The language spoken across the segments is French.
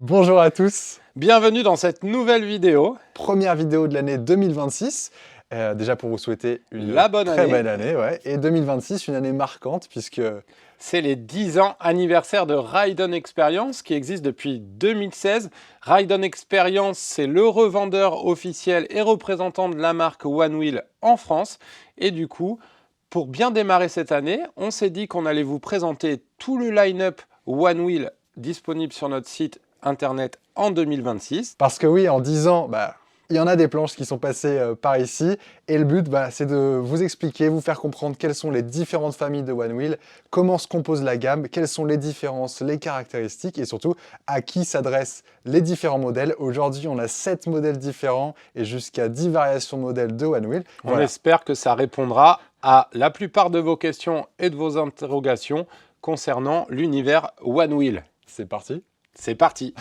Bonjour à tous, Bienvenue dans cette nouvelle vidéo. première vidéo de l'année 2026. Déjà pour vous souhaiter une La bonne très année, belle année, ouais. Et 2026, une année marquante puisque c'est les 10 ans anniversaire de Ride-On Experience qui existe depuis 2016. Ride-On Experience, c'est le revendeur officiel et représentant de la marque One Wheel en France. Et du coup, pour bien démarrer cette année, on s'est dit qu'on allait vous présenter tout le line-up One Wheel disponible sur notre site internet en 2026. parce que oui, en 10 ans, il y en a des planches qui sont passées par ici. Et le but, c'est de vous expliquer, vous faire comprendre quelles sont les différentes familles de One Wheel, comment se compose la gamme, quelles sont les différences, les caractéristiques et surtout à qui s'adressent les différents modèles. Aujourd'hui, on a 7 modèles différents et jusqu'à 10 variations de modèles de One Wheel. On Voilà, espère que ça répondra à la plupart de vos questions et de vos interrogations concernant l'univers One Wheel. c'est parti. C'est parti.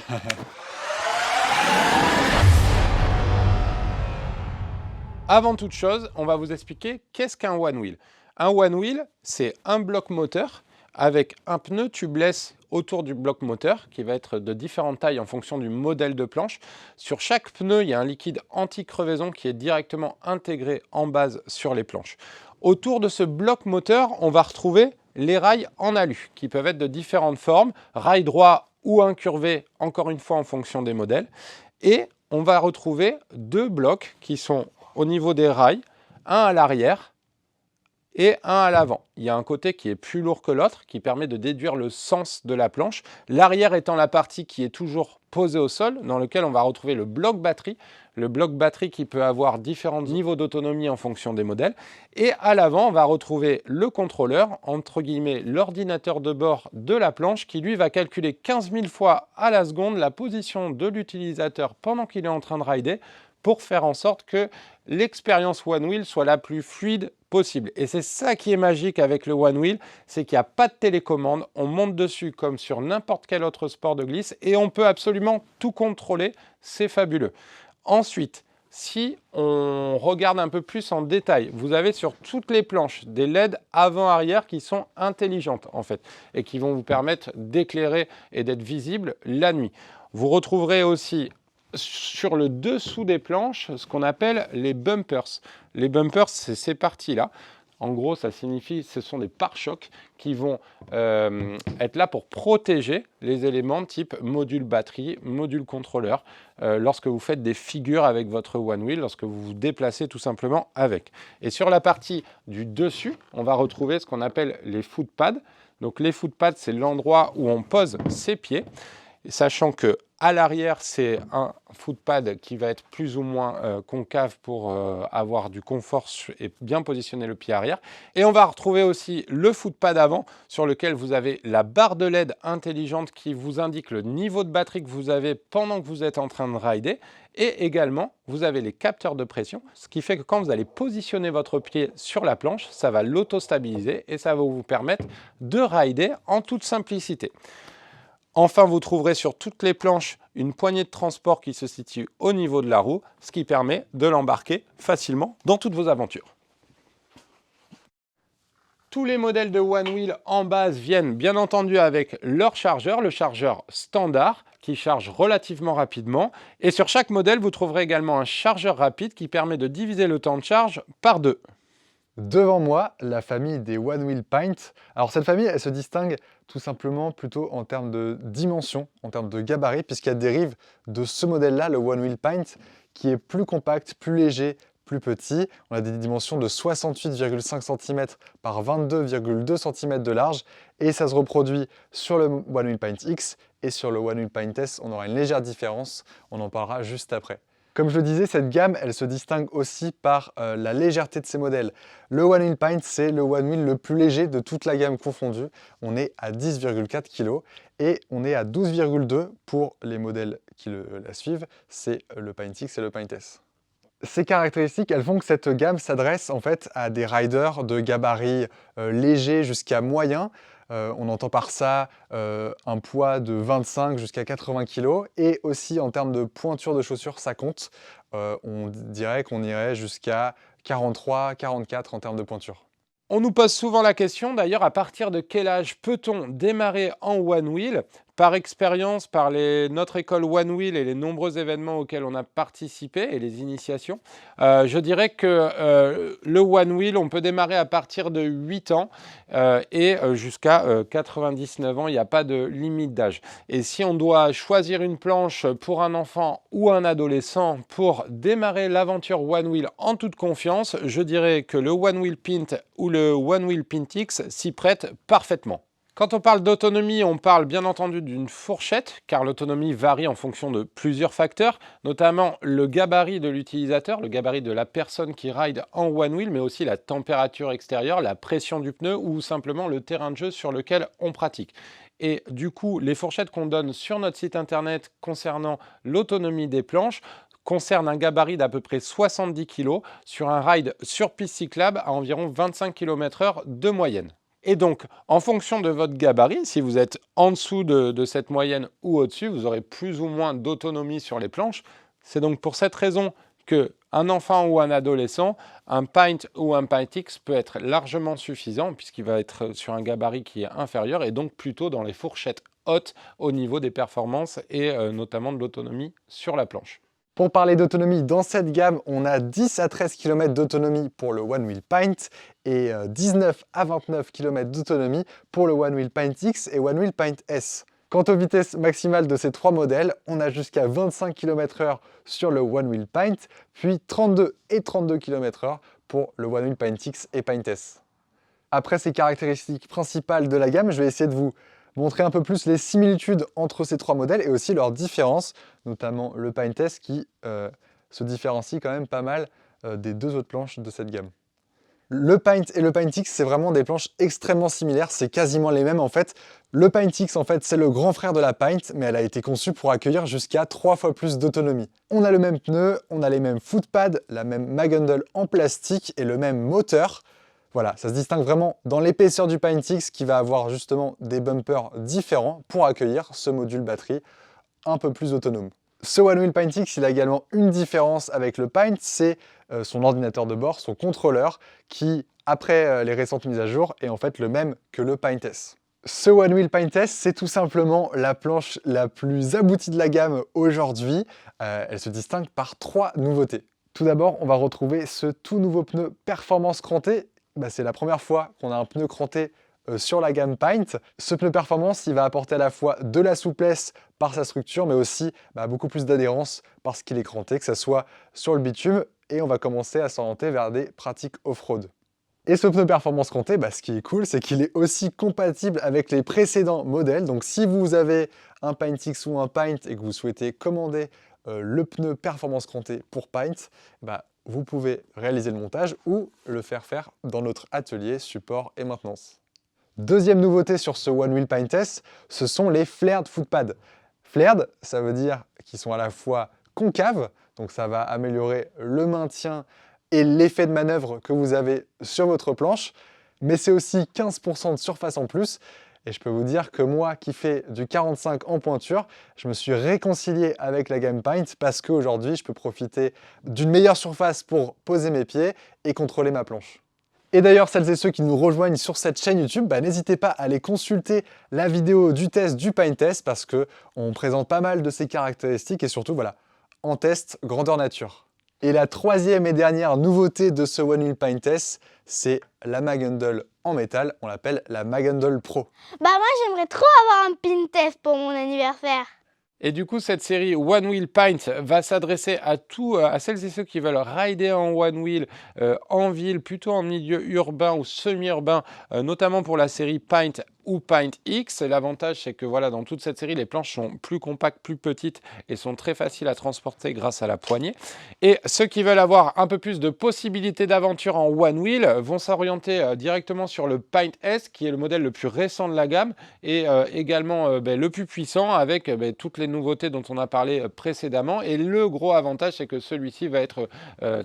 Avant toute chose, on va vous expliquer qu'est-ce qu'un One Wheel. Un One Wheel, c'est un bloc moteur avec un pneu tubeless autour du bloc moteur qui va être de différentes tailles en fonction du modèle de planche. Sur chaque pneu, il y a un liquide anti-crevaison qui est directement intégré en base sur les planches. Autour de ce bloc moteur, on va retrouver les rails en alu qui peuvent être de différentes formes, rails droits ou incurvés, encore une fois en fonction des modèles. Et on va retrouver deux blocs qui sont au niveau des rails, un à l'arrière et un à l'avant. Il y a un côté qui est plus lourd que l'autre, qui permet de déduire le sens de la planche. L'arrière étant la partie qui est toujours posée au sol, dans lequel on va retrouver le bloc batterie. Le bloc batterie qui peut avoir différents niveaux d'autonomie en fonction des modèles. Et à l'avant, on va retrouver le contrôleur, entre guillemets l'ordinateur de bord de la planche, qui lui va calculer 15 000 fois à la seconde la position de l'utilisateur pendant qu'il est en train de rider, pour faire en sorte que l'expérience One Wheel soit la plus fluide possible. Et c'est ça qui est magique avec le One Wheel, c'est qu'il n'y a pas de télécommande, on monte dessus comme sur n'importe quel autre sport de glisse et on peut absolument tout contrôler, c'est fabuleux. Ensuite, si on regarde un peu plus en détail, vous avez sur toutes les planches des LED avant-arrière qui sont intelligentes en fait et qui vont vous permettre d'éclairer et d'être visibles la nuit. Vous retrouverez aussi sur le dessous des planches ce qu'on appelle les bumpers. Les bumpers, c'est ces parties-là. En gros, ça signifie ce sont des pare-chocs qui vont être là pour protéger les éléments type module batterie, module contrôleur, lorsque vous faites des figures avec votre One Wheel, lorsque vous vous déplacez tout simplement avec. Et sur la partie du dessus, on va retrouver ce qu'on appelle les footpads. Donc les footpads, c'est l'endroit où on pose ses pieds. Sachant que à l'arrière, c'est un footpad qui va être plus ou moins concave pour avoir du confort et bien positionner le pied arrière. Et on va retrouver aussi le footpad avant sur lequel vous avez la barre de LED intelligente qui vous indique le niveau de batterie que vous avez pendant que vous êtes en train de rider. Et également, vous avez les capteurs de pression, ce qui fait que quand vous allez positionner votre pied sur la planche, ça va l'auto-stabiliser et ça va vous permettre de rider en toute simplicité. Enfin, vous trouverez sur toutes les planches une poignée de transport qui se situe au niveau de la roue, ce qui permet de l'embarquer facilement dans toutes vos aventures. Tous les modèles de One Wheel en base viennent bien entendu avec leur chargeur, le chargeur standard qui charge relativement rapidement. Et sur chaque modèle, vous trouverez également un chargeur rapide qui permet de diviser le temps de charge par 2. Devant moi, la famille des One Wheel Paint. Alors cette famille, elle se distingue tout simplement plutôt en termes de dimension, en termes de gabarit, puisqu'elle dérive de ce modèle-là, le One Wheel Paint, qui est plus compact, plus léger, plus petit. On a des dimensions de 68,5 cm par 22,2 cm de large, et ça se reproduit sur le One Wheel Paint X et sur le One Wheel Paint S. On aura une légère différence, on en parlera juste après. Comme je le disais, cette gamme, elle se distingue aussi par la légèreté de ses modèles. Le One Wheel Paint, c'est le One Wheel le plus léger de toute la gamme confondue. On est à 10,4 kg et on est à 12,2 pour les modèles qui la suivent. C'est le Paint X et le Paint S. Ces caractéristiques, elles font que cette gamme s'adresse en fait à des riders de gabarit léger jusqu'à moyen. On entend par ça un poids de 25 jusqu'à 80 kg. Et aussi en termes de pointure de chaussures, ça compte. On dirait qu'on irait jusqu'à 43, 44 en termes de pointure. On nous pose souvent la question, d'ailleurs, à partir de quel âge peut-on démarrer en One Wheel? par expérience, par notre école One Wheel et les nombreux événements auxquels on a participé et les initiations, je dirais que le One Wheel, on peut démarrer à partir de 8 ans et jusqu'à 99 ans, il n'y a pas de limite d'âge. Et si on doit choisir une planche pour un enfant ou un adolescent pour démarrer l'aventure One Wheel en toute confiance, je dirais que le One Wheel Pint ou le One Wheel Pint X s'y prêtent parfaitement. Quand on parle d'autonomie, on parle bien entendu d'une fourchette, car l'autonomie varie en fonction de plusieurs facteurs, notamment le gabarit de l'utilisateur, le gabarit de la personne qui ride en One Wheel, mais aussi la température extérieure, la pression du pneu ou simplement le terrain de jeu sur lequel on pratique. Et du coup, les fourchettes qu'on donne sur notre site internet concernant l'autonomie des planches concernent un gabarit d'à peu près 70 kg sur un ride sur piste cyclable à environ 25 km/h de moyenne. Et donc, en fonction de votre gabarit, si vous êtes en dessous de cette moyenne ou au-dessus, vous aurez plus ou moins d'autonomie sur les planches. C'est donc pour cette raison qu'un enfant ou un adolescent, un Pint ou un Pint X peut être largement suffisant puisqu'il va être sur un gabarit qui est inférieur et donc plutôt dans les fourchettes hautes au niveau des performances et notamment de l'autonomie sur la planche. Pour parler d'autonomie, dans cette gamme, on a 10 à 13 km d'autonomie pour le One Wheel Pint et 19 à 29 km d'autonomie pour le One Wheel Pint X et One Wheel Pint S. Quant aux vitesses maximales de ces trois modèles, on a jusqu'à 25 km/h sur le One Wheel Pint, puis 32 et 32 km/h pour le One Wheel Pint X et Pint S. Après ces caractéristiques principales de la gamme, je vais essayer de vous montrer un peu plus les similitudes entre ces trois modèles et aussi leurs différences, notamment le Pint S qui se différencie quand même pas mal des deux autres planches de cette gamme. Le Pint et le Pint X, c'est vraiment des planches extrêmement similaires, c'est quasiment les mêmes en fait. Le Pint X, en fait, c'est le grand frère de la Pint, mais elle a été conçue pour accueillir jusqu'à 3 fois plus d'autonomie. On a le même pneu, on a les mêmes footpads, la même mag handle en plastique et le même moteur. Voilà, ça se distingue vraiment dans l'épaisseur du Pint X qui va avoir justement des bumpers différents pour accueillir ce module batterie un peu plus autonome. Ce One Wheel Pint X, il a également une différence avec le Pint, c'est son ordinateur de bord, son contrôleur, qui, après les récentes mises à jour, est en fait le même que le Pint S. Ce One Wheel Pint S, c'est tout simplement la planche la plus aboutie de la gamme aujourd'hui. Elle se distingue par 3 nouveautés. Tout d'abord, on va retrouver ce tout nouveau pneu Performance cranté. C'est la première fois qu'on a un pneu cranté sur la gamme Pint. Ce pneu Performance, il va apporter à la fois de la souplesse par sa structure, mais aussi beaucoup plus d'adhérence parce qu'il est cranté, que ce soit sur le bitume, et on va commencer à s'orienter vers des pratiques off-road. Et ce pneu Performance cranté, ce qui est cool, c'est qu'il est aussi compatible avec les précédents modèles. Donc si vous avez un Pint X ou un Pint et que vous souhaitez commander le pneu Performance cranté pour Pint, vous pouvez réaliser le montage ou le faire dans notre atelier support et maintenance. Deuxième nouveauté sur ce One Wheel Pint S, ce sont les flared footpads. Flared, ça veut dire qu'ils sont à la fois concaves, donc ça va améliorer le maintien et l'effet de manœuvre que vous avez sur votre planche, mais c'est aussi 15% de surface en plus. Et je peux vous dire que moi qui fais du 45 en pointure, je me suis réconcilié avec la gamme Pint parce qu'aujourd'hui, je peux profiter d'une meilleure surface pour poser mes pieds et contrôler ma planche. Et d'ailleurs, celles et ceux qui nous rejoignent sur cette chaîne YouTube, n'hésitez pas à aller consulter la vidéo du test du Pint S parce qu'on présente pas mal de ses caractéristiques et surtout, en test grandeur nature. Et la troisième et dernière nouveauté de ce One Wheel Pint S, c'est la mag handle en métal, on l'appelle la mag handle Pro. Moi j'aimerais trop avoir un Pint S pour mon anniversaire. Et du coup, cette série One Wheel Pint va s'adresser à celles et ceux qui veulent rider en One Wheel en ville, plutôt en milieu urbain ou semi-urbain, notamment pour la série Pint ou Pint X. L'avantage, c'est que dans toute cette série, les planches sont plus compactes, plus petites et sont très faciles à transporter grâce à la poignée. Et ceux qui veulent avoir un peu plus de possibilités d'aventure en One Wheel vont s'orienter directement sur le Pint S, qui est le modèle le plus récent de la gamme et également le plus puissant avec toutes les nouveautés dont on a parlé précédemment. Et le gros avantage, c'est que celui-ci va être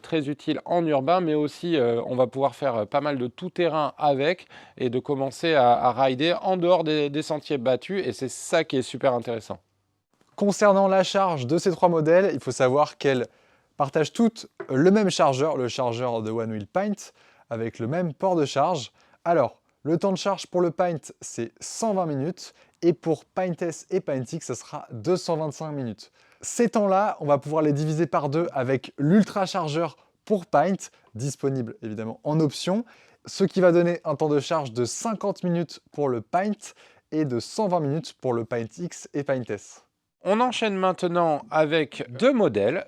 très utile en urbain, mais aussi on va pouvoir faire pas mal de tout-terrain avec et de commencer à rider en dehors des sentiers battus, et c'est ça qui est super intéressant. Concernant la charge de ces trois modèles, il faut savoir qu'elles partagent toutes le même chargeur, le chargeur de One Wheel Pint, avec le même port de charge. Alors, Le temps de charge pour le Pint, c'est 120 minutes. Et pour Pint S et Pint X, ce sera 225 minutes. Ces temps-là, on va pouvoir les diviser par deux avec l'ultra-chargeur pour Pint, disponible évidemment en option, ce qui va donner un temps de charge de 50 minutes pour le Pint et de 120 minutes pour le Pint X et Pint S. On enchaîne maintenant avec deux modèles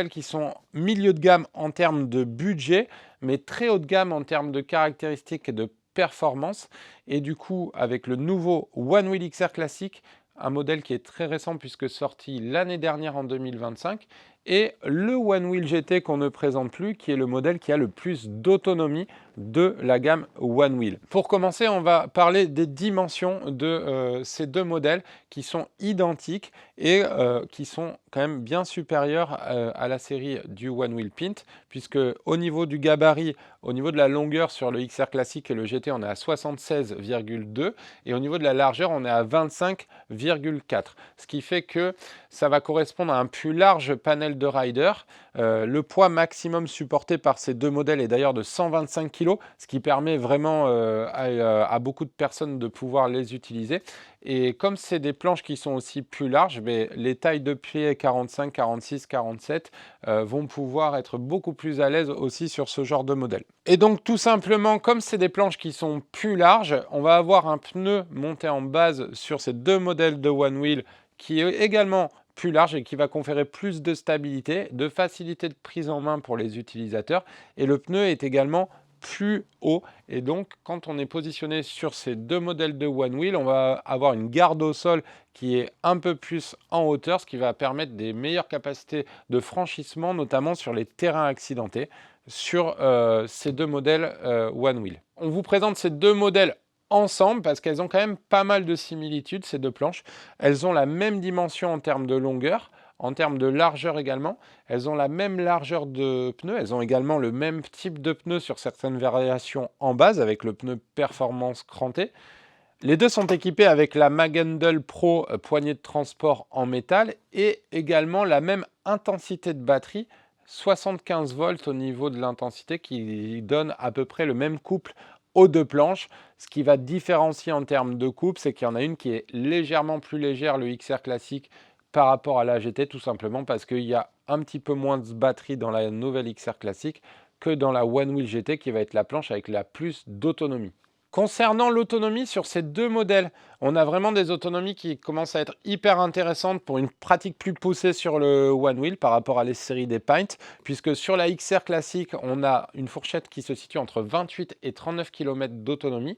qui sont milieu de gamme en termes de budget, mais très haut de gamme en termes de caractéristiques et de performance. Et du coup, avec le nouveau One Wheel XR Classic, un modèle qui est très récent puisque sorti l'année dernière en 2025, et le One Wheel GT qu'on ne présente plus, qui est le modèle qui a le plus d'autonomie de la gamme One Wheel. Pour commencer, on va parler des dimensions de ces deux modèles qui sont identiques et qui sont quand même bien supérieurs à la série du One Wheel Pint, puisque au niveau du gabarit, au niveau de la longueur sur le XR Classic et le GT, on est à 76,2 et au niveau de la largeur, on est à 25,4. Ce qui fait que ça va correspondre à un plus large panel de rider. Le poids maximum supporté par ces deux modèles est d'ailleurs de 125 kg, ce qui permet vraiment à beaucoup de personnes de pouvoir les utiliser. Et comme c'est des planches qui sont aussi plus larges, les tailles de pied 45, 46, 47 vont pouvoir être beaucoup plus à l'aise aussi sur ce genre de modèle. Et donc tout simplement, comme c'est des planches qui sont plus larges, on va avoir un pneu monté en base sur ces deux modèles de One Wheel qui est également plus large et qui va conférer plus de stabilité, de facilité de prise en main pour les utilisateurs. Et le pneu est également plus haut. Et donc, quand on est positionné sur ces deux modèles de One Wheel, on va avoir une garde au sol qui est un peu plus en hauteur, ce qui va permettre des meilleures capacités de franchissement, notamment sur les terrains accidentés, sur ces deux modèles One Wheel. On vous présente ces deux modèles ensemble parce qu'elles ont quand même pas mal de similitudes, ces deux planches. Elles ont la même dimension en termes de longueur, en termes de largeur également. Elles ont la même largeur de pneus. Elles ont également le même type de pneus sur certaines variations en base avec le pneu performance cranté. Les deux sont équipés avec la Magendel Pro poignée de transport en métal et également la même intensité de batterie, 75 volts au niveau de l'intensité qui donne à peu près le même couple aux deux planches. Ce qui va différencier en termes de coupe, c'est qu'il y en a une qui est légèrement plus légère, le XR classique, par rapport à la GT, tout simplement parce qu'il y a un petit peu moins de batterie dans la nouvelle XR classique que dans la One Wheel GT, qui va être la planche avec la plus d'autonomie. Concernant l'autonomie sur ces deux modèles, on a vraiment des autonomies qui commencent à être hyper intéressantes pour une pratique plus poussée sur le One Wheel par rapport à les séries des Pint, puisque sur la XR classique, on a une fourchette qui se situe entre 28 et 39 km d'autonomie.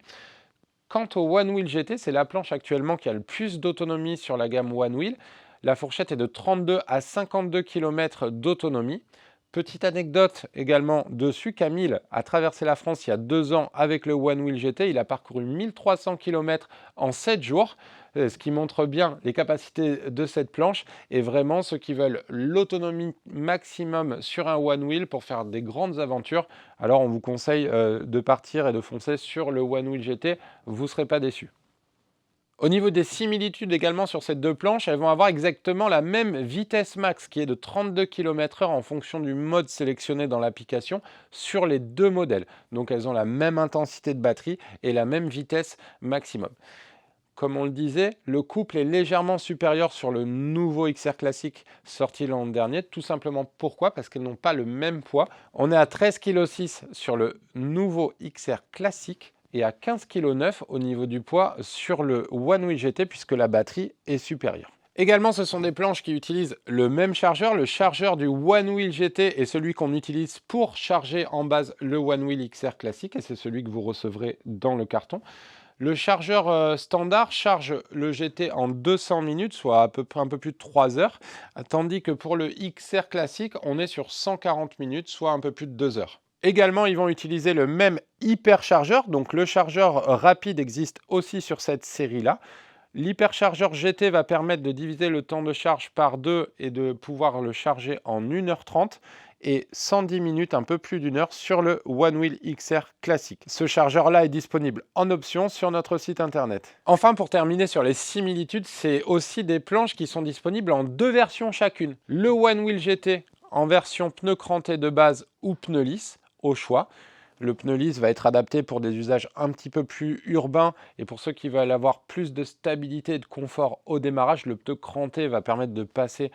Quant au One Wheel GT, c'est la planche actuellement qui a le plus d'autonomie sur la gamme One Wheel. La fourchette est de 32 à 52 km d'autonomie. Petite anecdote également dessus, Camille a traversé la France il y a 2 ans avec le One Wheel GT. Il a parcouru 1300 km en 7 jours, ce qui montre bien les capacités de cette planche. Et vraiment, ceux qui veulent l'autonomie maximum sur un One Wheel pour faire des grandes aventures, alors on vous conseille de partir et de foncer sur le One Wheel GT, vous ne serez pas déçus. Au niveau des similitudes également sur ces deux planches, elles vont avoir exactement la même vitesse max qui est de 32 km/h en fonction du mode sélectionné dans l'application sur les deux modèles. Donc elles ont la même intensité de batterie et la même vitesse maximum. Comme on le disait, le couple est légèrement supérieur sur le nouveau XR classique sorti l'an dernier. Tout simplement pourquoi? Parce qu'elles n'ont pas le même poids. On est à 13,6 kg sur le nouveau XR classique et à 15,9 kg au niveau du poids sur le One Wheel GT puisque la batterie est supérieure. Également, ce sont des planches qui utilisent le même chargeur. Le chargeur du One Wheel GT est celui qu'on utilise pour charger en base le One Wheel XR classique et c'est celui que vous recevrez dans le carton. Le chargeur standard charge le GT en 200 minutes, soit à peu près un peu plus de 3 heures, tandis que pour le XR classique, on est sur 140 minutes, soit un peu plus de 2 heures. Également, ils vont utiliser le même hyperchargeur, donc le chargeur rapide existe aussi sur cette série-là. L'hyperchargeur GT va permettre de diviser le temps de charge par 2 et de pouvoir le charger en 1h30 et 110 minutes, un peu plus d'une heure, sur le One Wheel XR classique. Ce chargeur-là est disponible en option sur notre site internet. Enfin, pour terminer sur les similitudes, c'est aussi des planches qui sont disponibles en 2 versions chacune. Le One Wheel GT en version pneu cranté de base ou pneu lisse, au choix. Le pneu lisse va être adapté pour des usages un petit peu plus urbains et pour ceux qui veulent avoir plus de stabilité et de confort au démarrage, le pneu cranté va permettre de passer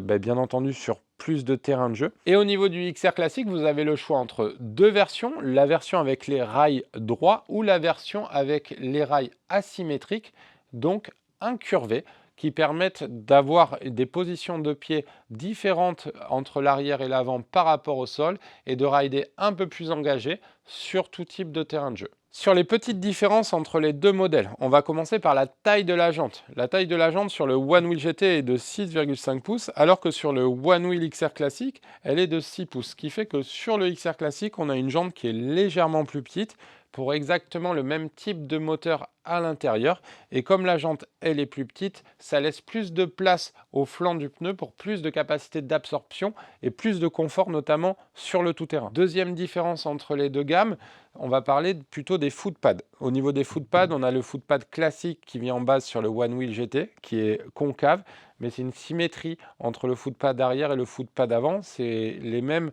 bien entendu sur plus de terrain de jeu. Et au niveau du XR classique, vous avez le choix entre deux versions, la version avec les rails droits ou la version avec les rails asymétriques, donc incurvés, qui permettent d'avoir des positions de pied différentes entre l'arrière et l'avant par rapport au sol et de rider un peu plus engagé sur tout type de terrain de jeu. Sur les petites différences entre les deux modèles, on va commencer par la taille de la jante. La taille de la jante sur le One Wheel GT est de 6,5 pouces, alors que sur le One Wheel XR classique, elle est de 6 pouces. Ce qui fait que sur le XR classique, on a une jante qui est légèrement plus petite pour exactement le même type de moteur à l'intérieur. Et comme la jante, elle est plus petite, ça laisse plus de place au flanc du pneu pour plus de capacité d'absorption et plus de confort, notamment sur le tout-terrain. Deuxième différence entre les deux gammes, on va parler plutôt des footpads. Au niveau des footpads, on a le footpad classique qui vient en base sur le One Wheel GT, qui est concave, mais c'est une symétrie entre le footpad arrière et le footpad avant, c'est les mêmes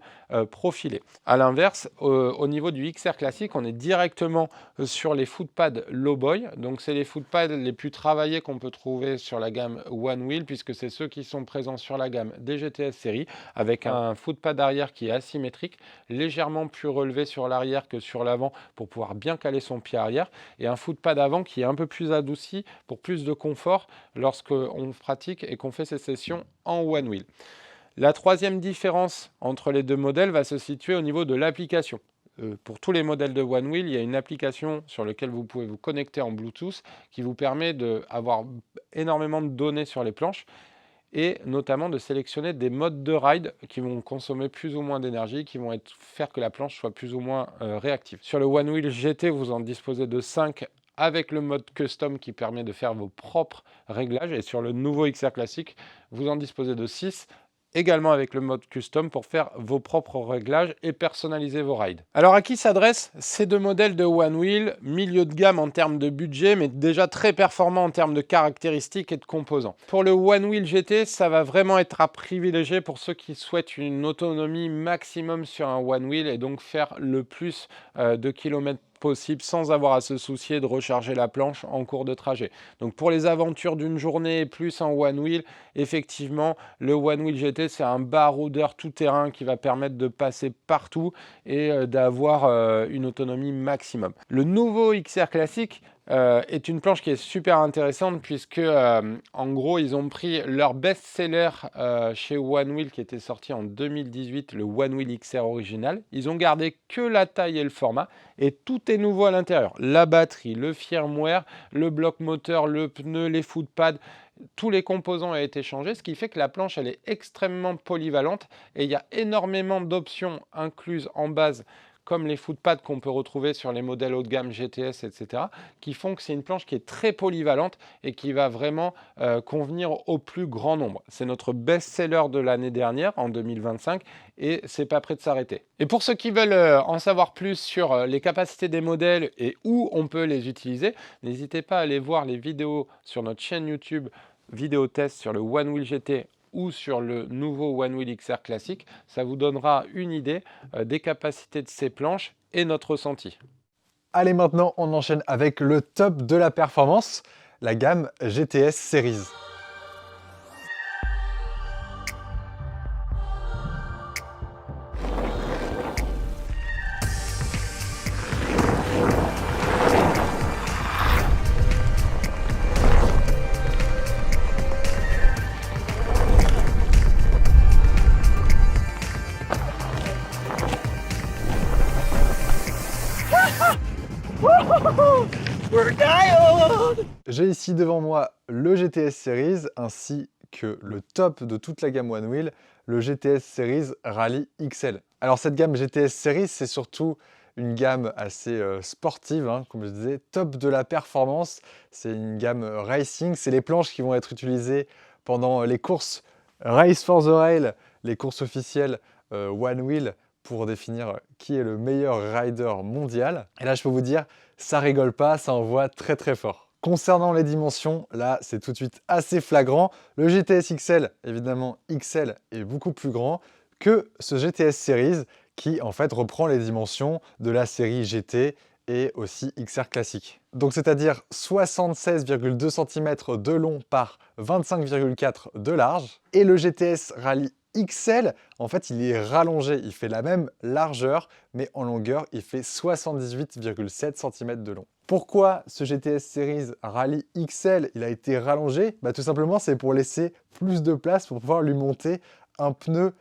profilés. A l'inverse, au niveau du XR classique, on est directement sur les footpads low boy, donc c'est les footpads les plus travaillés qu'on peut trouver sur la gamme One Wheel, puisque c'est ceux qui sont présents sur la gamme des GTS série, avec un footpad arrière qui est asymétrique, légèrement plus relevé sur l'arrière que sur l'avant pour pouvoir bien caler son pied arrière, et un footpad avant qui est un peu plus adouci pour plus de confort lorsqu'on pratique et qu'on fait ces sessions en One Wheel. La troisième différence entre les deux modèles va se situer au niveau de l'application. Pour tous les modèles de One Wheel, il y a une application sur laquelle vous pouvez vous connecter en Bluetooth qui vous permet d'avoir énormément de données sur les planches et notamment de sélectionner des modes de ride qui vont consommer plus ou moins d'énergie, qui vont faire que la planche soit plus ou moins réactive. Sur le One Wheel GT, vous en disposez de 5 avec le mode custom qui permet de faire vos propres réglages, et sur le nouveau XR classique, vous en disposez de 6 également avec le mode custom pour faire vos propres réglages et personnaliser vos rides. Alors à qui s'adressent ces deux modèles de One Wheel, milieu de gamme en termes de budget, mais déjà très performants en termes de caractéristiques et de composants. Pour le One Wheel GT, ça va vraiment être à privilégier pour ceux qui souhaitent une autonomie maximum sur un One Wheel et donc faire le plus de kilomètres possible sans avoir à se soucier de recharger la planche en cours de trajet. Donc pour les aventures d'une journée et plus en One Wheel, effectivement, le One Wheel GT, c'est un baroudeur tout-terrain qui va permettre de passer partout et d'avoir une autonomie maximum. Le nouveau XR classique est une planche qui est super intéressante puisque en gros ils ont pris leur best-seller chez One Wheel qui était sorti en 2018, le One Wheel XR original. Ils ont gardé que la taille et le format et tout est nouveau à l'intérieur. La batterie, le firmware, le bloc moteur, le pneu, les footpads, tous les composants ont été changés, ce qui fait que la planche elle est extrêmement polyvalente et il y a énormément d'options incluses en base comme les footpads qu'on peut retrouver sur les modèles haut de gamme GTS, etc., qui font que c'est une planche qui est très polyvalente et qui va vraiment convenir au plus grand nombre. C'est notre best-seller de l'année dernière, en 2025, et c'est pas prêt de s'arrêter. Et pour ceux qui veulent en savoir plus sur les capacités des modèles et où on peut les utiliser, n'hésitez pas à aller voir les vidéos sur notre chaîne YouTube, vidéo test sur le One Wheel GT ou sur le nouveau One Wheel XR classique, ça vous donnera une idée des capacités de ces planches et notre ressenti. Allez, maintenant, on enchaîne avec le top de la performance, la gamme GTS Series. J'ai ici devant moi le GTS Series ainsi que le top de toute la gamme One Wheel, le GTS Series Rally XL. Alors cette gamme GTS Series, c'est surtout une gamme assez sportive, hein, comme je disais, top de la performance. C'est une gamme racing, c'est les planches qui vont être utilisées pendant les courses Race for the Rail, les courses officielles One Wheel, pour définir qui est le meilleur rider mondial. Et là, je peux vous dire, ça rigole pas, ça envoie très très fort. Concernant les dimensions, là, c'est tout de suite assez flagrant. Le GTS XL, évidemment, XL est beaucoup plus grand que ce GTS Series qui en fait reprend les dimensions de la série GT et aussi XR classique. Donc c'est-à-dire 76,2 cm de long par 25,4 de large. Et le GTS Rally XL, en fait, il est rallongé. Il fait la même largeur, mais en longueur, il fait 78,7 cm de long. Pourquoi ce GTS Series Rally XL, il a été rallongé? Tout simplement, c'est pour laisser plus de place pour pouvoir lui monter un pneu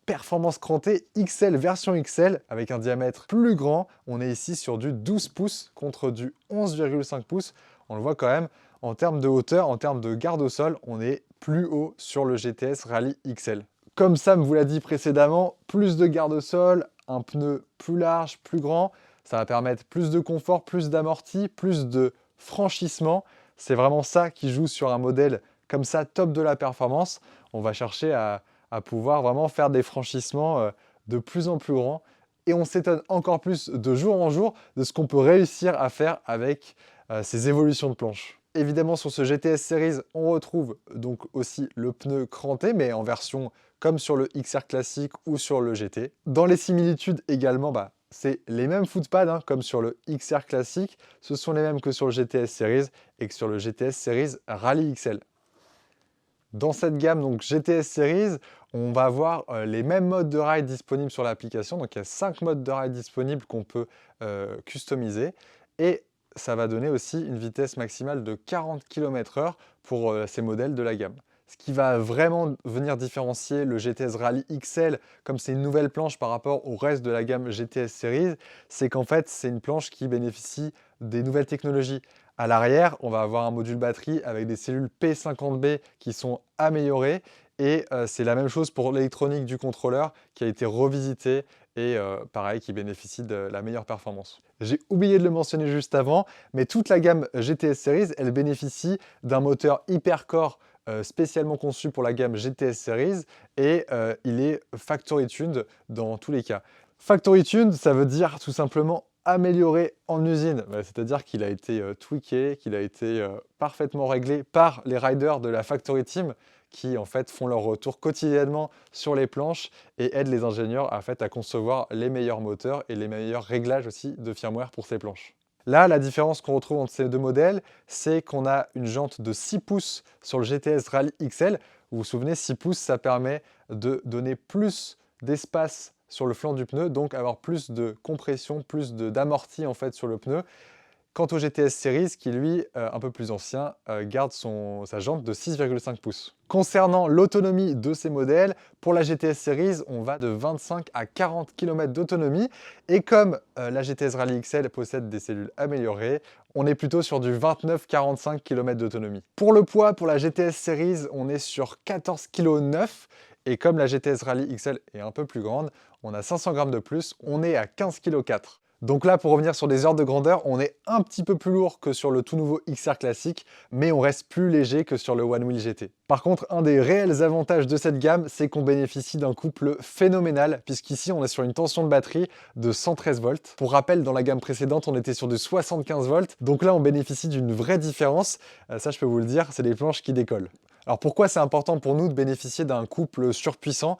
performance crantée XL version XL avec un diamètre plus grand. On est ici sur du 12 pouces contre du 11,5 pouces. On le voit quand même, en termes de hauteur, en termes de garde au sol, on est plus haut sur le GTS Rally XL. Comme Sam vous l'a dit précédemment, plus de garde au sol, un pneu plus large, plus grand, ça va permettre plus de confort, plus d'amorti, plus de franchissement. C'est vraiment ça qui joue sur un modèle comme ça, top de la performance. On va chercher à pouvoir vraiment faire des franchissements de plus en plus grands. Et on s'étonne encore plus de jour en jour de ce qu'on peut réussir à faire avec ces évolutions de planche. Évidemment, sur ce GTS Series, on retrouve donc aussi le pneu cranté, mais en version comme sur le XR classique ou sur le GT. Dans les similitudes également, c'est les mêmes footpads comme sur le XR classique. Ce sont les mêmes que sur le GTS Series et que sur le GTS Series Rally XL. Dans cette gamme donc GTS Series, on va avoir les mêmes modes de ride disponibles sur l'application. Donc il y a 5 modes de ride disponibles qu'on peut customiser. Et ça va donner aussi une vitesse maximale de 40 km/h pour ces modèles de la gamme. Ce qui va vraiment venir différencier le GTS Rally XL, comme c'est une nouvelle planche par rapport au reste de la gamme GTS Series, c'est qu'en fait c'est une planche qui bénéficie des nouvelles technologies. À l'arrière, on va avoir un module batterie avec des cellules P50B qui sont améliorées. Et c'est la même chose pour l'électronique du contrôleur qui a été revisitée et pareil, qui bénéficie de la meilleure performance. J'ai oublié de le mentionner juste avant, mais toute la gamme GTS Series, elle bénéficie d'un moteur Hypercore spécialement conçu pour la gamme GTS Series et il est factory tuned dans tous les cas. Factory tuned, ça veut dire tout simplement amélioré en usine, c'est-à-dire qu'il a été tweaké, qu'il a été parfaitement réglé par les riders de la Factory Team qui en fait font leur retour quotidiennement sur les planches et aident les ingénieurs à concevoir les meilleurs moteurs et les meilleurs réglages aussi de firmware pour ces planches. Là, la différence qu'on retrouve entre ces deux modèles, c'est qu'on a une jante de 6 pouces sur le GTS Rally XL. Vous vous souvenez, 6 pouces, ça permet de donner plus d'espace sur le flanc du pneu, donc avoir plus de compression, plus d'amorti en fait sur le pneu. Quant au GTS Series, qui lui, un peu plus ancien, garde sa jante de 6,5 pouces. Concernant l'autonomie de ces modèles, pour la GTS Series, on va de 25 à 40 km d'autonomie. Et comme la GTS Rally XL possède des cellules améliorées, on est plutôt sur du 29-45 km d'autonomie. Pour le poids, pour la GTS Series, on est sur 14,9 kg. Et comme la GTS Rally XL est un peu plus grande, on a 500 g de plus, on est à 15,4 kg. Donc là, pour revenir sur des ordres de grandeur, on est un petit peu plus lourd que sur le tout nouveau XR classique, mais on reste plus léger que sur le One Wheel GT. Par contre, un des réels avantages de cette gamme, c'est qu'on bénéficie d'un couple phénoménal, puisqu'ici, on est sur une tension de batterie de 113 volts. Pour rappel, dans la gamme précédente, on était sur du 75 volts. Donc là, on bénéficie d'une vraie différence. Ça, je peux vous le dire, c'est des planches qui décollent. Alors pourquoi c'est important pour nous de bénéficier d'un couple surpuissant,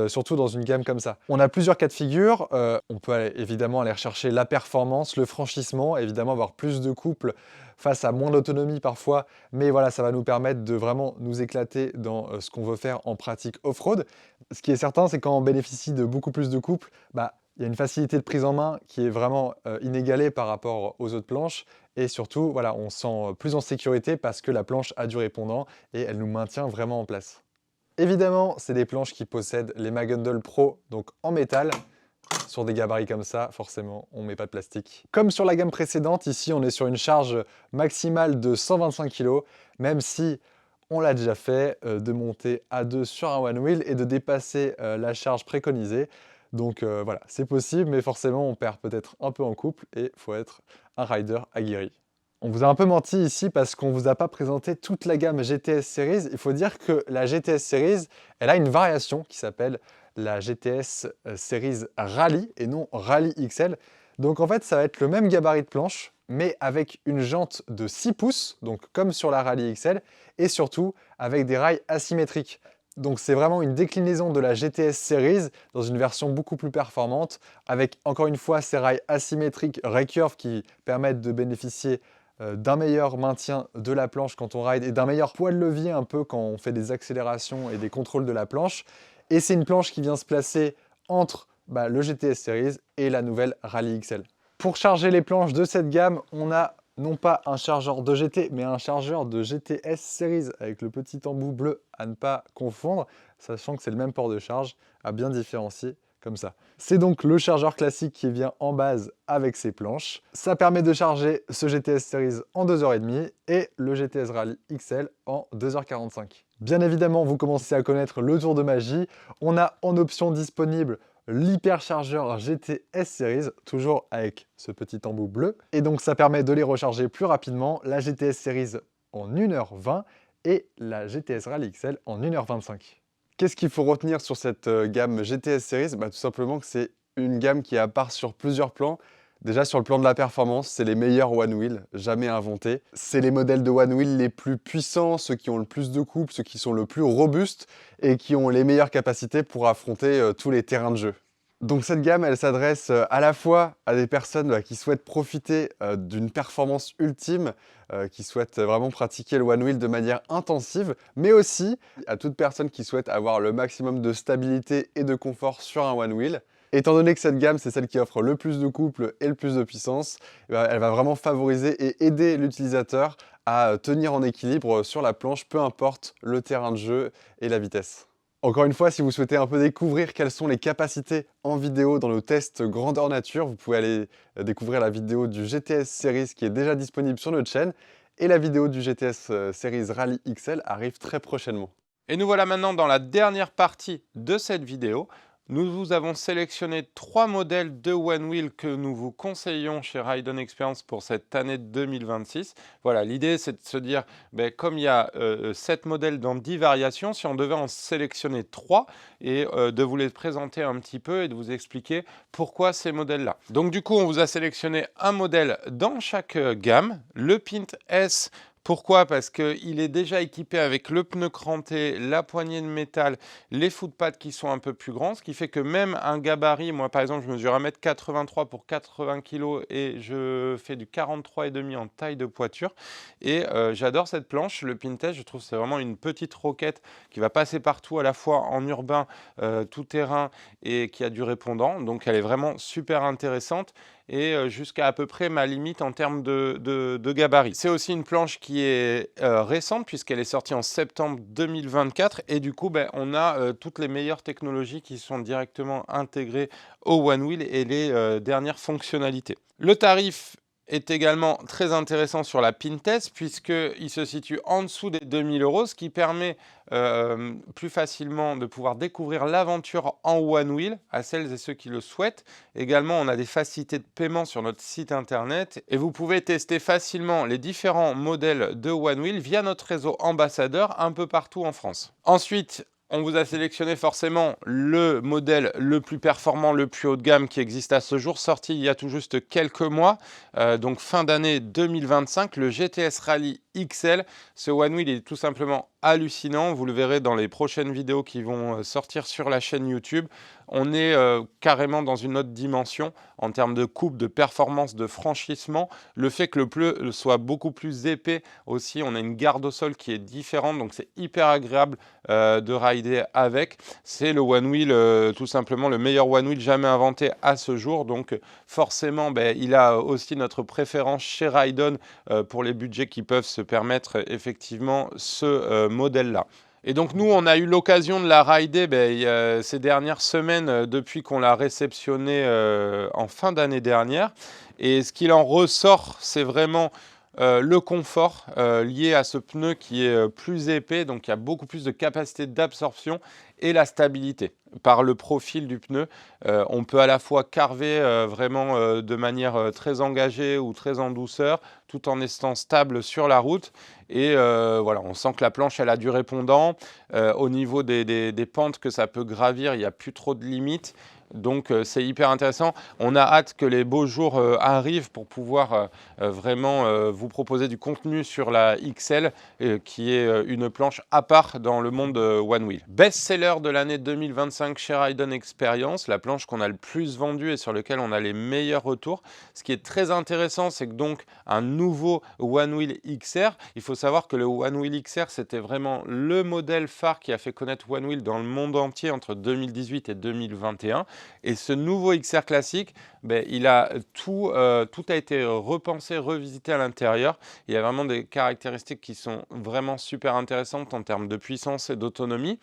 surtout dans une gamme comme ça? On a plusieurs cas de figure. On peut évidemment aller rechercher la performance, le franchissement, évidemment avoir plus de couple face à moins d'autonomie parfois, mais voilà, ça va nous permettre de vraiment nous éclater dans ce qu'on veut faire en pratique off-road. Ce qui est certain, c'est quand on bénéficie de beaucoup plus de couple, il y a une facilité de prise en main qui est vraiment inégalée par rapport aux autres planches. Et surtout, voilà, on se sent plus en sécurité parce que la planche a du répondant et elle nous maintient vraiment en place. Évidemment, c'est des planches qui possèdent les Magundel Pro, donc en métal. Sur des gabarits comme ça, forcément, on ne met pas de plastique. Comme sur la gamme précédente, ici, on est sur une charge maximale de 125 kg, même si on l'a déjà fait, de monter à 2 sur un one wheel et de dépasser la charge préconisée. Donc voilà, c'est possible, mais forcément, on perd peut-être un peu en couple et il faut être un rider aguerri. On vous a un peu menti ici parce qu'on ne vous a pas présenté toute la gamme GTS Series. Il faut dire que la GTS Series, elle a une variation qui s'appelle la GTS Series Rally et non Rally XL. Donc en fait, ça va être le même gabarit de planche, mais avec une jante de 6 pouces, donc comme sur la Rally XL, et surtout avec des rails asymétriques. Donc c'est vraiment une déclinaison de la GTS Series dans une version beaucoup plus performante avec encore une fois ces rails asymétriques Ray-Curve qui permettent de bénéficier d'un meilleur maintien de la planche quand on ride et d'un meilleur poids de levier un peu quand on fait des accélérations et des contrôles de la planche. Et c'est une planche qui vient se placer entre le GTS Series et la nouvelle Rally XL. Pour charger les planches de cette gamme, on a non pas un chargeur de GT, mais un chargeur de GTS Series avec le petit embout bleu à ne pas confondre, sachant que c'est le même port de charge à bien différencier comme ça. C'est donc le chargeur classique qui vient en base avec ces planches. Ça permet de charger ce GTS Series en 2h30 et le GTS Rally XL en 2h45. Bien évidemment, vous commencez à connaître le tour de magie. On a en option disponible l'hyperchargeur GTS Series, toujours avec ce petit embout bleu. Et donc ça permet de les recharger plus rapidement, la GTS Series en 1h20 et la GTS Rally XL en 1h25. Qu'est-ce qu'il faut retenir sur cette gamme GTS Series? Tout simplement que c'est une gamme qui est à part sur plusieurs plans. Déjà sur le plan de la performance, c'est les meilleurs One Wheel jamais inventés. C'est les modèles de One Wheel les plus puissants, ceux qui ont le plus de couple, ceux qui sont le plus robustes et qui ont les meilleures capacités pour affronter tous les terrains de jeu. Donc cette gamme, elle s'adresse à la fois à des personnes qui souhaitent profiter d'une performance ultime, qui souhaitent vraiment pratiquer le One Wheel de manière intensive, mais aussi à toute personne qui souhaite avoir le maximum de stabilité et de confort sur un One Wheel. Étant donné que cette gamme, c'est celle qui offre le plus de couple et le plus de puissance, elle va vraiment favoriser et aider l'utilisateur à tenir en équilibre sur la planche, peu importe le terrain de jeu et la vitesse. Encore une fois, si vous souhaitez un peu découvrir quelles sont les capacités en vidéo dans nos tests grandeur nature, vous pouvez aller découvrir la vidéo du GTS Series qui est déjà disponible sur notre chaîne et la vidéo du GTS Series Rally XL arrive très prochainement. Et nous voilà maintenant dans la dernière partie de cette vidéo. Nous vous avons sélectionné 3 modèles de One Wheel que nous vous conseillons chez Ride On Experience pour cette année 2026. Voilà, l'idée c'est de se dire, comme il y a 7 modèles dans 10 variations, si on devait en sélectionner 3 et de vous les présenter un petit peu et de vous expliquer pourquoi ces modèles-là. Donc du coup, on vous a sélectionné un modèle dans chaque gamme, le Pint S. Pourquoi? Parce qu'il est déjà équipé avec le pneu cranté, la poignée de métal, les footpads qui sont un peu plus grands, ce qui fait que même un gabarit, moi par exemple je mesure 1m83 pour 80 kg et je fais du 43,5 en taille de poiture et j'adore cette planche, le Pintes, je trouve que c'est vraiment une petite roquette qui va passer partout à la fois en urbain, tout terrain et qui a du répondant, donc elle est vraiment super intéressante et jusqu'à peu près ma limite en termes de gabarit. C'est aussi une planche qui est récente puisqu'elle est sortie en septembre 2024 et du coup on a toutes les meilleures technologies qui sont directement intégrées au One Wheel et les dernières fonctionnalités. Le tarif est également très intéressant sur la Pintes puisqu'il se situe en dessous des 2000 €, ce qui permet plus facilement de pouvoir découvrir l'aventure en One Wheel à celles et ceux qui le souhaitent. Également, on a des facilités de paiement sur notre site internet et vous pouvez tester facilement les différents modèles de One Wheel via notre réseau ambassadeur un peu partout en France. Ensuite, on vous a sélectionné forcément le modèle le plus performant, le plus haut de gamme qui existe à ce jour, sorti il y a tout juste quelques mois, donc fin d'année 2025, le GTS Rally XL. Ce One Wheel est tout simplement hallucinant, vous le verrez dans les prochaines vidéos qui vont sortir sur la chaîne YouTube. On est carrément dans une autre dimension en termes de coupe, de performance, de franchissement. Le fait que le pneu soit beaucoup plus épais aussi, on a une garde au sol qui est différente, donc c'est hyper agréable de rider avec. C'est le One Wheel, tout simplement le meilleur One Wheel jamais inventé à ce jour, donc forcément il a aussi notre préférence chez Ride On pour les budgets qui peuvent se permettre effectivement ce modèle-là. Et donc nous, on a eu l'occasion de la rider ces dernières semaines depuis qu'on l'a réceptionné en fin d'année dernière. Et ce qu'il en ressort, c'est vraiment le confort lié à ce pneu qui est plus épais, donc il y a beaucoup plus de capacité d'absorption et la stabilité. Par le profil du pneu, on peut à la fois carver vraiment de manière très engagée ou très en douceur, tout en restant stable sur la route. Et voilà, on sent que la planche, elle a du répondant. Au niveau des pentes que ça peut gravir, il n'y a plus trop de limites. Donc c'est hyper intéressant. On a hâte que les beaux jours arrivent pour pouvoir vraiment vous proposer du contenu sur la XL qui est une planche à part dans le monde One Wheel. Best-seller de l'année 2025 chez Ride On Experience, la planche qu'on a le plus vendue et sur laquelle on a les meilleurs retours. Ce qui est très intéressant, c'est que donc un nouveau One Wheel XR. Il faut savoir que le One Wheel XR, c'était vraiment le modèle phare qui a fait connaître One Wheel dans le monde entier entre 2018 et 2021. Et ce nouveau XR classique, il a tout a été repensé, revisité à l'intérieur. Il y a vraiment des caractéristiques qui sont vraiment super intéressantes en termes de puissance et d'autonomie,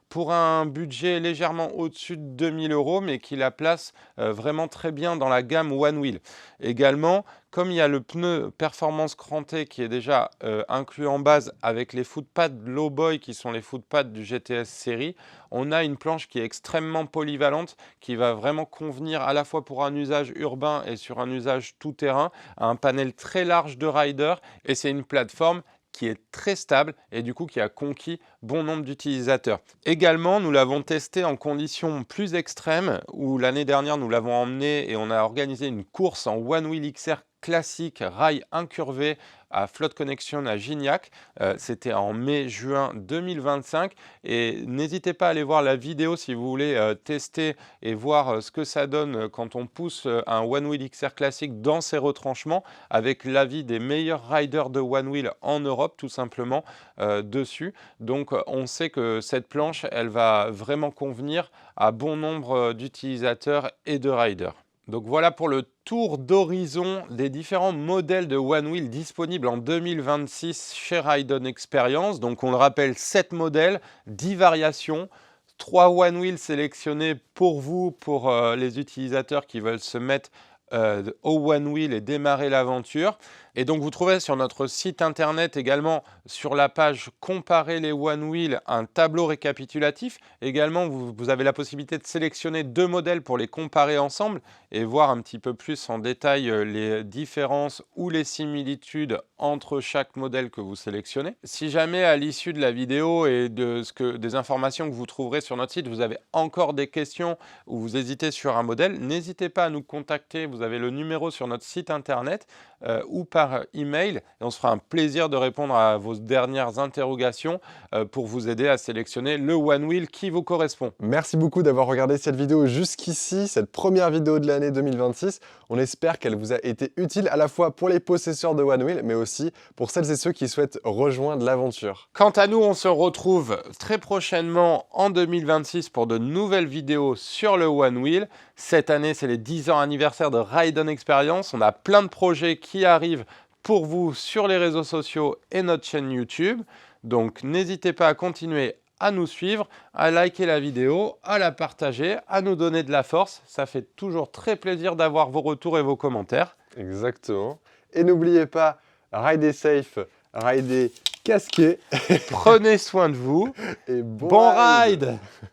pour un budget légèrement au-dessus de 2000 €, mais qui la place vraiment très bien dans la gamme One Wheel. Également, comme il y a le pneu performance cranté qui est déjà inclus en base avec les footpads Low Boy qui sont les footpads du GTS série, on a une planche qui est extrêmement polyvalente, qui va vraiment convenir à la fois pour un usage urbain et sur un usage tout-terrain, à un panel très large de riders, et c'est une plateforme qui est très stable et du coup qui a conquis bon nombre d'utilisateurs. Également, nous l'avons testé en conditions plus extrêmes, où l'année dernière nous l'avons emmené et on a organisé une course en One Wheel XR classique, rail incurvé à Flotte Connection à Gignac. C'était en mai-juin 2025 et n'hésitez pas à aller voir la vidéo si vous voulez tester et voir ce que ça donne quand on pousse un One Wheel XR classique dans ses retranchements, avec l'avis des meilleurs riders de One Wheel en Europe tout simplement dessus. Donc on sait que cette planche, elle va vraiment convenir à bon nombre d'utilisateurs et de riders. Donc voilà pour le tour d'horizon des différents modèles de One Wheel disponibles en 2026 chez Ride On Experience. Donc on le rappelle, 7 modèles, 10 variations, 3 One Wheel sélectionnés pour vous, pour les utilisateurs qui veulent se mettre au One Wheel et démarrer l'aventure. Et donc vous trouverez sur notre site internet également, sur la page Comparer les One Wheel, un tableau récapitulatif. Également, vous avez la possibilité de sélectionner 2 modèles pour les comparer ensemble et voir un petit peu plus en détail les différences ou les similitudes entre chaque modèle que vous sélectionnez. Si jamais à l'issue de la vidéo et des informations que vous trouverez sur notre site, vous avez encore des questions ou vous hésitez sur un modèle, n'hésitez pas à nous contacter. Vous avez le numéro sur notre site internet ou par email, et on se fera un plaisir de répondre à vos dernières interrogations pour vous aider à sélectionner le One Wheel qui vous correspond. Merci beaucoup d'avoir regardé cette vidéo jusqu'ici, cette première vidéo de l'année 2026. On espère qu'elle vous a été utile à la fois pour les possesseurs de One Wheel, mais aussi pour celles et ceux qui souhaitent rejoindre l'aventure. Quant à nous, on se retrouve très prochainement en 2026 pour de nouvelles vidéos sur le One Wheel. Cette année, c'est les 10 ans anniversaire de Ride On Experience. On a plein de projets qui arrivent pour vous sur les réseaux sociaux et notre chaîne YouTube. Donc n'hésitez pas à continuer à nous suivre, à liker la vidéo, à la partager, à nous donner de la force. Ça fait toujours très plaisir d'avoir vos retours et vos commentaires. Exactement. Et n'oubliez pas, ridez safe, ridez casqué. Prenez soin de vous. Et Bon ride!